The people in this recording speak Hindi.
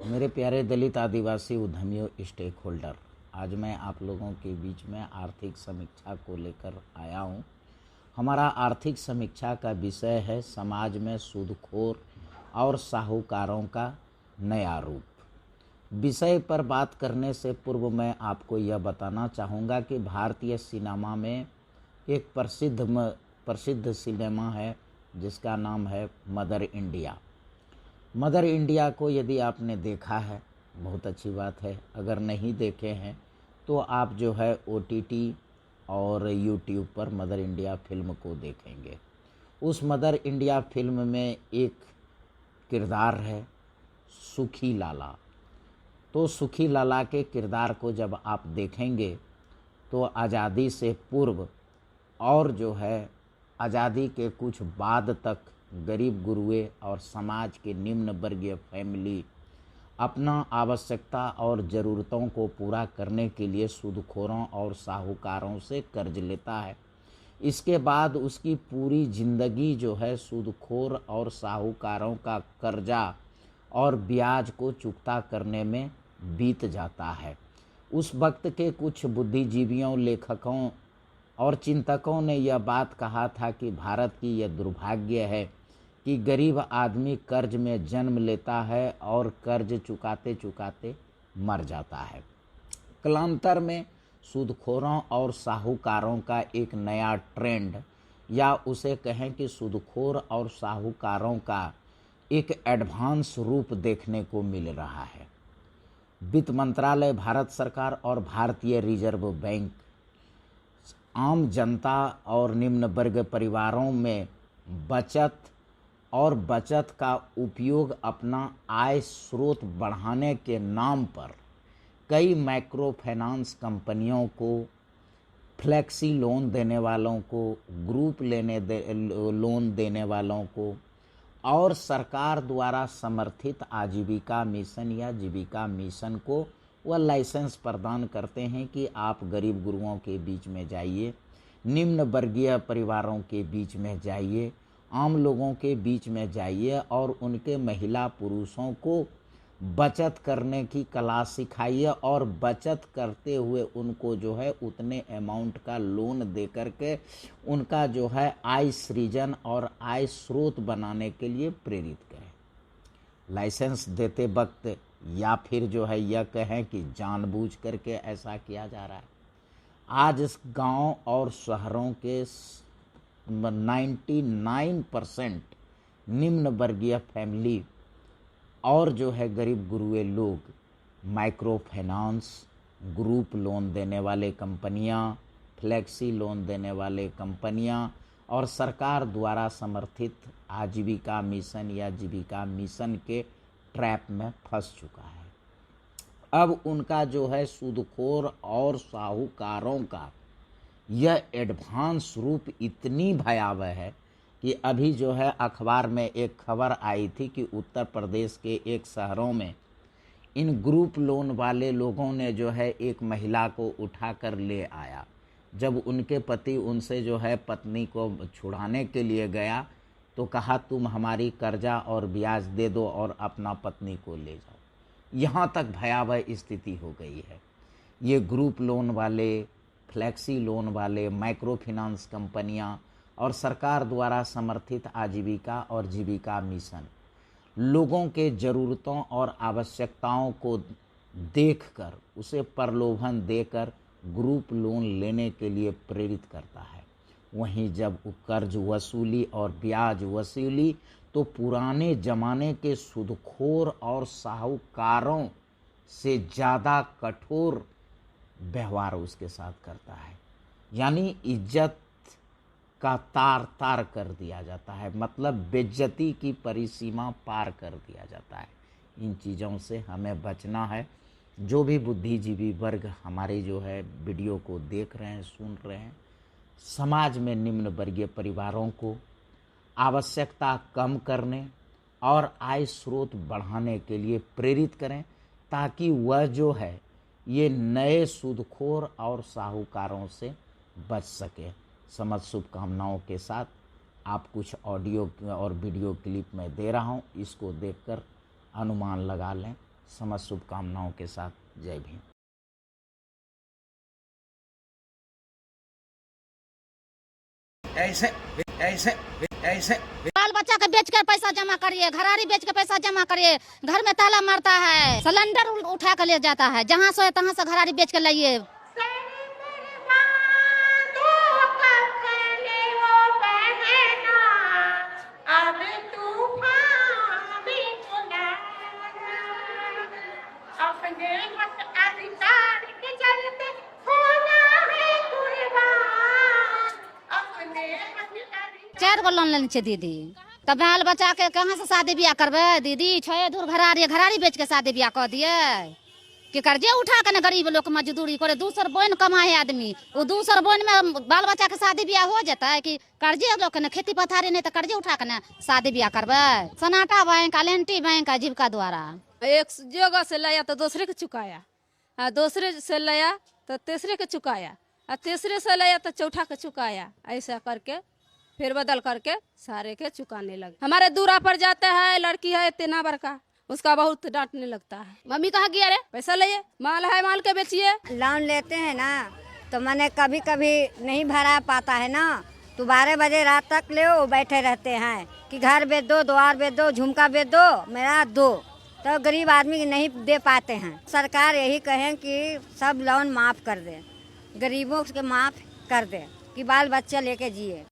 मेरे प्यारे दलित आदिवासी उद्यमियों स्टेक होल्डर, आज मैं आप लोगों के बीच में आर्थिक समीक्षा को लेकर आया हूँ। हमारा आर्थिक समीक्षा का विषय है समाज में सूदखोर और साहूकारों का नया रूप। विषय पर बात करने से पूर्व मैं आपको यह बताना चाहूँगा कि भारतीय सिनेमा में एक प्रसिद्ध सिनेमा है जिसका नाम है मदर इंडिया। मदर इंडिया को यदि आपने देखा है बहुत अच्छी बात है, अगर नहीं देखे हैं तो आप जो है OTT और YouTube पर मदर इंडिया फिल्म को देखेंगे। उस मदर इंडिया फिल्म में एक किरदार है सुखी लाला। तो सुखी लाला के किरदार को जब आप देखेंगे तो आज़ादी से पूर्व और जो है आज़ादी के कुछ बाद तक गरीब गुरुए और समाज के निम्न वर्गीय फैमिली अपना आवश्यकता और ज़रूरतों को पूरा करने के लिए सूदखोरों और साहूकारों से कर्ज लेता है। इसके बाद उसकी पूरी ज़िंदगी जो है सूदखोर और साहूकारों का कर्जा और ब्याज को चुकता करने में बीत जाता है। उस वक्त के कुछ बुद्धिजीवियों, लेखकों और चिंतकों ने यह बात कहा था कि भारत की यह दुर्भाग्य है कि गरीब आदमी कर्ज में जन्म लेता है और कर्ज चुकाते चुकाते मर जाता है। कालांतर में सूदखोरों और साहूकारों का एक नया ट्रेंड, या उसे कहें कि सूदखोर और साहूकारों का एक एडवांस रूप देखने को मिल रहा है। वित्त मंत्रालय, भारत सरकार और भारतीय रिजर्व बैंक आम जनता और निम्न वर्ग परिवारों में बचत का उपयोग अपना आय स्रोत बढ़ाने के नाम पर कई माइक्रो फाइनेंस कंपनियों को, फ्लेक्सी लोन देने वालों को, ग्रुप लोन देने वालों को और सरकार द्वारा समर्थित आजीविका मिशन या जीविका मिशन को वह लाइसेंस प्रदान करते हैं कि आप गरीब गुरुओं के बीच में जाइए, निम्न वर्गीय परिवारों के बीच में जाइए, आम लोगों के बीच में जाइए और उनके महिला पुरुषों को बचत करने की कला सिखाइए और बचत करते हुए उनको जो है उतने अमाउंट का लोन दे करके उनका जो है आय सृजन और आय स्रोत बनाने के लिए प्रेरित करें। लाइसेंस देते वक्त या फिर जो है यह कहें कि जानबूझ करके ऐसा किया जा रहा है। आज इस गांव और शहरों के 99% निम्न वर्गीय फैमिली और जो है गरीब गुरुए लोग माइक्रो फाइनेंस, ग्रुप लोन देने वाले कंपनियां, फ्लेक्सी लोन देने वाले कंपनियां और सरकार द्वारा समर्थित आजीविका मिशन या जीविका मिशन के ट्रैप में फंस चुका है। अब उनका जो है सूदखोर और साहूकारों का यह एडवांस रूप इतनी भयावह है कि अभी जो है अखबार में एक खबर आई थी कि उत्तर प्रदेश के एक शहरों में इन ग्रुप लोन वाले लोगों ने जो है एक महिला को उठाकर ले आया। जब उनके पति उनसे जो है पत्नी को छुड़ाने के लिए गया तो कहा तुम हमारी कर्जा और ब्याज दे दो और अपना पत्नी को ले जाओ। यहाँ तक भयावह स्थिति हो गई है। ये ग्रुप लोन वाले, फ्लेक्सी लोन वाले, माइक्रो फाइनेंस कंपनियां और सरकार द्वारा समर्थित आजीविका और जीविका मिशन लोगों के ज़रूरतों और आवश्यकताओं को देखकर उसे प्रलोभन देकर ग्रुप लोन लेने के लिए प्रेरित करता है। वहीं जब कर्ज वसूली और ब्याज वसूली तो पुराने ज़माने के सूदखोर और साहूकारों से ज़्यादा कठोर व्यवहार उसके साथ करता है। यानी इज्जत का तार तार कर दिया जाता है, मतलब बेइज्जती की परिसीमा पार कर दिया जाता है। इन चीज़ों से हमें बचना है। जो भी बुद्धिजीवी वर्ग हमारे जो है वीडियो को देख रहे हैं, सुन रहे हैं, समाज में निम्न वर्गीय परिवारों को आवश्यकता कम करने और आय स्रोत बढ़ाने के लिए प्रेरित करें ताकि वह जो है ये नए सूदखोर और साहूकारों से बच सके। समझ शुभकामनाओं के साथ आप कुछ ऑडियो और वीडियो क्लिप में दे रहा हूँ, इसको देखकर अनुमान लगा लें। समस्त शुभकामनाओं के साथ जय भीम। ऐसे ऐसे ऐसे बाल बच्चा के बेच कर पैसा जमा करिए, घरारी बेच के पैसा जमा करिए, घर में ताला मारता है, सिलेंडर उठा कर ले जाता है, जहाँ से तहाँ से घरारी बेच के लाइए। चार गो लोन लेने छे दीदी, तब बाल बच्चा के कहाँ से शादी ब्याह करबे दीदी? छे दूर घरारी बेच के शादी ब्याह कर दिए कि कर्जे उठा के ना गरीब लोग मजदूरी करे, दूसर बोन कमाए आदमी, वो दूसर बोन में बाल बच्चा के शादी ब्याह हो जाता है कि कर्जे लोग ने खेती पथारी नहीं तो कर्जे उठा के ना शादी ब्याह करबे। सनाटा बैंक, एल&टी बैंक, आजीविका द्वारा एक जगह से लाया तो दूसरे के चुकाया, दूसरे से लाया तो तीसरे के चुकाया, तीसरे से लाया तो चौथा के चुकाया, ऐसा करके फिर बदल करके सारे के चुकाने लगे। हमारे दूरा पर जाता है, लड़की है इतना बड़का, उसका बहुत डांटने लगता है, मम्मी कहाँ गया रे, पैसा लिए, माल है माल के बेचिए। लोन लेते हैं ना तो मैंने कभी कभी नहीं भरा पाता है ना, तो 12 बजे रात तक ले वो बैठे रहते हैं कि घर बेच दो, द्वार बेच दो, झुमका बेच दो, मेरा दो, तो गरीब आदमी नहीं दे पाते हैं। सरकार यही कहें कि सब लोन माफ़ कर दे, गरीबों के माफ़ कर दे कि बाल बच्चा लेके जिए।